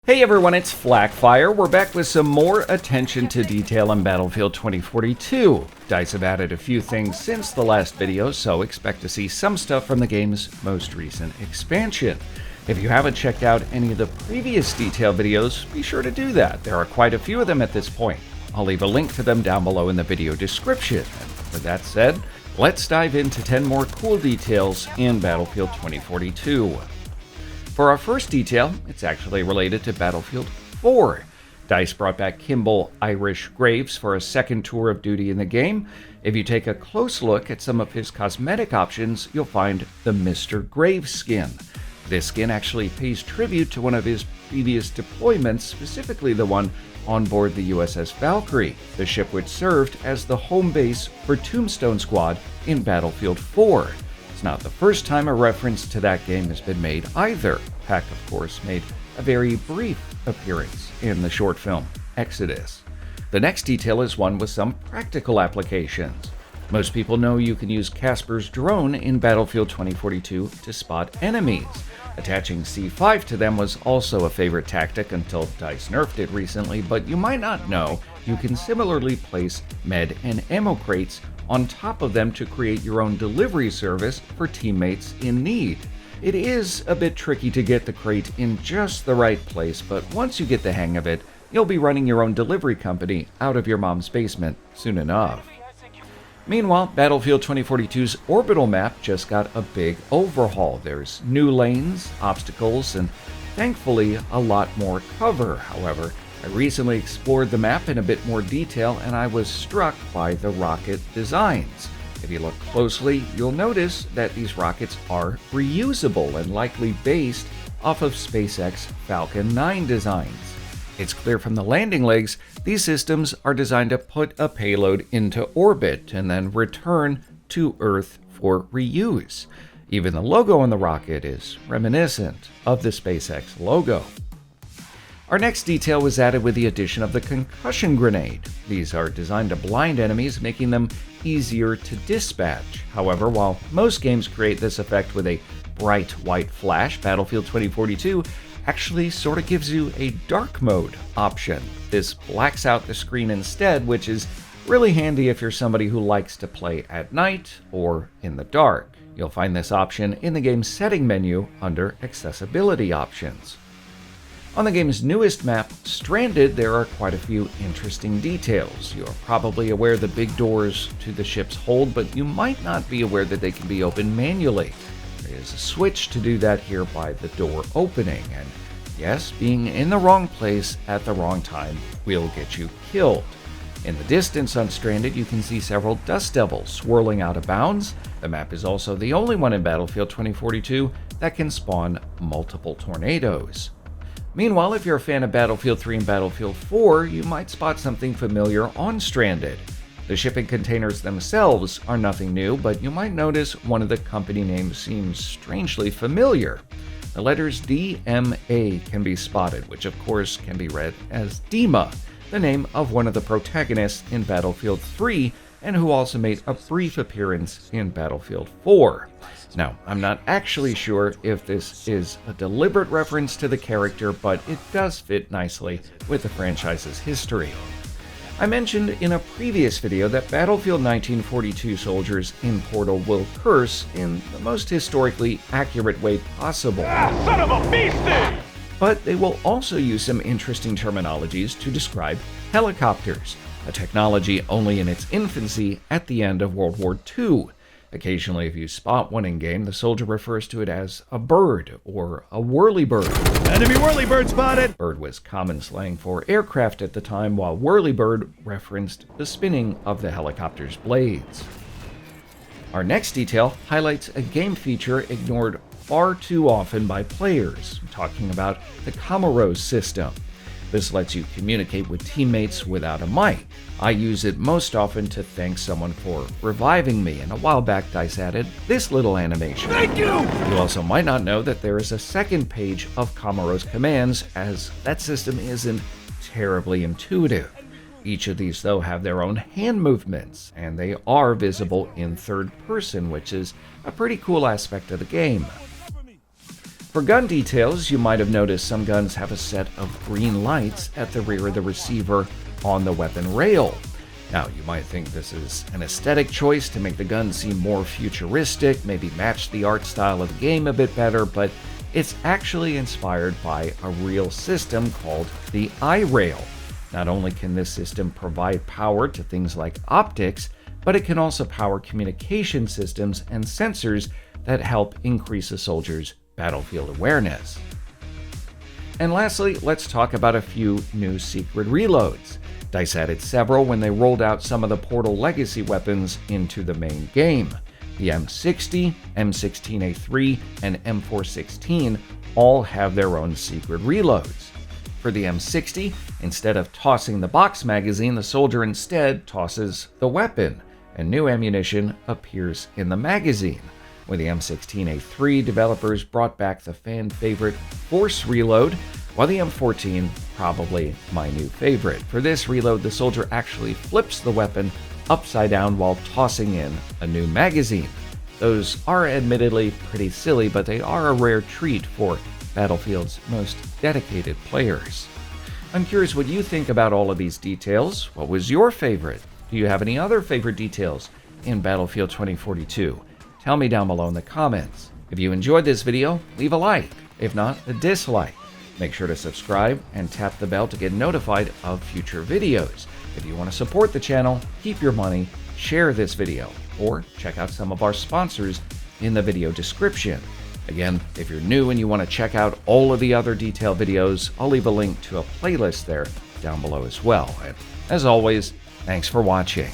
Hey everyone, it's FLAK. We're back with some more attention to detail on Battlefield 2042. DICE have added a few things since the last video, so expect to see some stuff from the game's most recent expansion. If you haven't checked out any of the previous detail videos, be sure to do that. There are quite a few of them at this point. I'll leave a link to them down below in the video description. And with that said, let's dive into 10 more cool details in Battlefield 2042. For our first detail, it's actually related to Battlefield 4. DICE brought back Kimball Irish Graves for a second tour of duty in the game. If you take a close look at some of his cosmetic options, you'll find the Mr. Graves skin. This skin actually pays tribute to one of his previous deployments, specifically the one on board the USS Valkyrie, the ship which served as the home base for Tombstone Squad in Battlefield 4. It's not the first time a reference to that game has been made either. FLAK, of course, made a very brief appearance in the short film Exodus. The next detail is one with some practical applications. Most people know you can use Casper's drone in Battlefield 2042 to spot enemies. Attaching C5 to them was also a favorite tactic until DICE nerfed it recently, but you might not know you can similarly place med and ammo crates on top of them to create your own delivery service for teammates in need. It is a bit tricky to get the crate in just the right place, but once you get the hang of it, you'll be running your own delivery company out of your mom's basement soon enough. Meanwhile, Battlefield 2042's Orbital map just got a big overhaul. There's new lanes, obstacles, and thankfully a lot more cover. However, I recently explored the map in a bit more detail and I was struck by the rocket designs. If you look closely, you'll notice that these rockets are reusable and likely based off of SpaceX Falcon 9 designs. It's clear from the landing legs, these systems are designed to put a payload into orbit and then return to Earth for reuse. Even the logo on the rocket is reminiscent of the SpaceX logo. Our next detail was added with the addition of the Concussion grenade. These are designed to blind enemies, making them easier to dispatch. However, while most games create this effect with a bright white flash, Battlefield 2042 actually sort of gives you a dark mode option. This blacks out the screen instead, which is really handy if you're somebody who likes to play at night or in the dark. You'll find this option in the game's setting menu under accessibility options. On the game's newest map, Stranded, there are quite a few interesting details. You're probably aware the big doors to the ship's hold, but you might not be aware that they can be opened manually. There is a switch to do that here by the door opening, and yes, being in the wrong place at the wrong time will get you killed. In the distance on Stranded, you can see several dust devils swirling out of bounds. The map is also the only one in Battlefield 2042 that can spawn multiple tornadoes. Meanwhile, if you're a fan of Battlefield 3 and Battlefield 4, you might spot something familiar on Stranded. The shipping containers themselves are nothing new, but you might notice one of the company names seems strangely familiar. The letters DMA can be spotted, which of course can be read as Dima, the name of one of the protagonists in Battlefield 3, and who also made a brief appearance in Battlefield 4. Now, I'm not actually sure if this is a deliberate reference to the character, but it does fit nicely with the franchise's history. I mentioned in a previous video that Battlefield 1942 soldiers in Portal will curse in the most historically accurate way possible. Son of a beastie! But they will also use some interesting terminologies to describe helicopters, a technology only in its infancy at the end of World War II. Occasionally, if you spot one in-game, the soldier refers to it as a bird or a whirlybird. Enemy Whirlybird spotted! Bird was common slang for aircraft at the time, while whirlybird referenced the spinning of the helicopter's blades. Our next detail highlights a game feature ignored far too often by players. I'm talking about the Commorose system. This lets you communicate with teammates without a mic. I use it most often to thank someone for reviving me, and a while back DICE added this little animation. Thank you! You also might not know that there is a second page of Commorose commands, as that system isn't terribly intuitive. Each of these, though, have their own hand movements, and they are visible in third person, which is a pretty cool aspect of the game. For gun details, you might have noticed some guns have a set of green lights at the rear of the receiver on the weapon rail. Now, you might think this is an aesthetic choice to make the gun seem more futuristic, maybe match the art style of the game a bit better, but it's actually inspired by a real system called the iRail. Not only can this system provide power to things like optics, but it can also power communication systems and sensors that help increase a soldier's battlefield awareness. And lastly, let's talk about a few new secret reloads. DICE added several when they rolled out some of the Portal Legacy weapons into the main game. The M60, M16A3, and M416 all have their own secret reloads. For the M60, instead of tossing the box magazine, the soldier instead tosses the weapon, and new ammunition appears in the magazine. With the M16A3, developers brought back the fan-favorite Force Reload, while the M14, probably my new favorite. For this reload, the soldier actually flips the weapon upside down while tossing in a new magazine. Those are admittedly pretty silly, but they are a rare treat for Battlefield's most dedicated players. I'm curious what you think about all of these details. What was your favorite? Do you have any other favorite details in Battlefield 2042? Tell me down below in the comments. If you enjoyed this video, leave a like. If not, a dislike. Make sure to subscribe and tap the bell to get notified of future videos. If you want to support the channel, keep your money, share this video, or check out some of our sponsors in the video description. Again, if you're new and you want to check out all of the other detailed videos, I'll leave a link to a playlist there down below as well. And as always, thanks for watching.